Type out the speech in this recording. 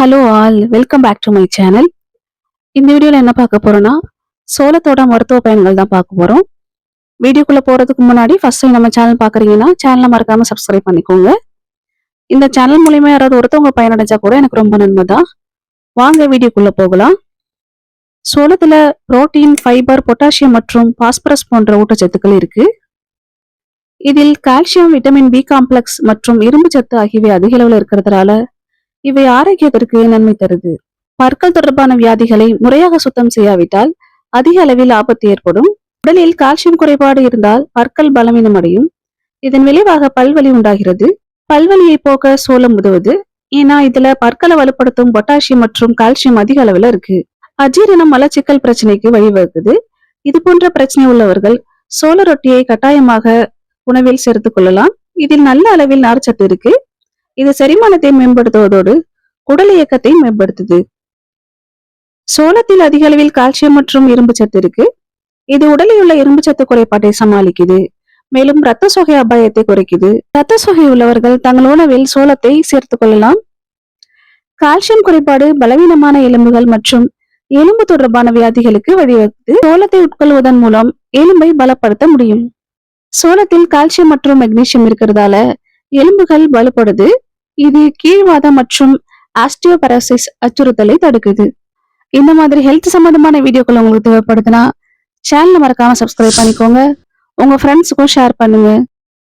Hello all, welcome back to my channel. இந்த வீடியோல என்ன பார்க்க போறோம்னா, சோளத்தோட மருத்துவ பயன்கள் தான் பார்க்க போறோம். வீடியோக்குள்ள போறதுக்கு முன்னாடி ஃபர்ஸ்ட் டைம் நம்ம சேனல் பார்க்குறீங்கன்னா சேனலை மறக்காம சப்ஸ்கிரைப் பண்ணிக்கோங்க. இந்த சேனல் மூலியமா யாராவது ஒருத்தவங்க பயனடைஞ்சா கூட எனக்கு ரொம்ப நன்மை தான். வாங்க வீடியோக்குள்ள போகலாம். சோளத்துல புரோட்டீன், ஃபைபர், பொட்டாசியம் மற்றும் பாஸ்பரஸ் போன்ற ஊட்டச்சத்துக்கள் இருக்கு. இதில் கால்சியம், விட்டமின் பி காம்ப்ளெக்ஸ் மற்றும் இரும்பு சத்து ஆகியவை அதிக அளவில் இருக்கிறதுனால இவை ஆரோக்கியத்திற்கு நன்மை தருது. பற்கள் தொடர்பான வியாதிகளை முறையாக சுத்தம் செய்யாவிட்டால் அதிக அளவில் ஆபத்து ஏற்படும். உடலில் கால்சியம் குறைபாடு இருந்தால் பற்கள் பலவீனம் அடையும். இதன் விளைவாக பல்வலி உண்டாகிறது. பல்வலியை போக்க சோளம் உதவுது. ஏன்னா இதுல பற்களை வலுப்படுத்தும் பொட்டாசியம் மற்றும் கால்சியம் அதிக அளவுல இருக்கு. அஜீரணம், மலச்சிக்கல் பிரச்சனைக்கு வழிவகுக்குது. இது போன்ற பிரச்சனை உள்ளவர்கள் சோள ரொட்டியை கட்டாயமாக உணவில் சேர்த்துக் கொள்ளலாம். இதில் நல்ல அளவில் நார்ச்சத்து இருக்கு. இது செரிமானத்தை மேம்படுத்துவதோடு குடல் இயக்கத்தை மேம்படுத்துது. சோளத்தில் அதிக அளவில் கால்சியம் மற்றும் இரும்பு சத்து இருக்கு. இது உடலில் உள்ள இரும்பு சத்து குறைபாட்டை சமாளிக்குது. மேலும் ரத்த சோகை அபாயத்தை குறைக்குது. ரத்த சோகை உள்ளவர்கள் தங்கள் உணவில் சோளத்தை சேர்த்துக் கொள்ளலாம். கால்சியம் குறைபாடு, பலவீனமான எலும்புகள் மற்றும் எலும்பு தொடர்பான வியாதிகளுக்கு வழிவகுத்து சோளத்தை உட்கொள்வதன் மூலம் எலும்பை பலப்படுத்த முடியும். சோளத்தில் கால்சியம் மற்றும் மெக்னீசியம் இருக்கிறதால எலும்புகள் வலுப்படுது. இது கீழ்வாதம் மற்றும் ஆஸ்டியோபரோசிஸ் அச்சுறுத்தலை தடுக்குது. இந்த மாதிரி ஹெல்த் சம்பந்தமான வீடியோக்கள் உங்களுக்கு தேவைப்படுதுன்னா சேனலை மறக்காம சப்ஸ்கிரைப் பண்ணிக்கோங்க. உங்க ஃப்ரெண்ட்ஸுக்கும் ஷேர் பண்ணுங்க.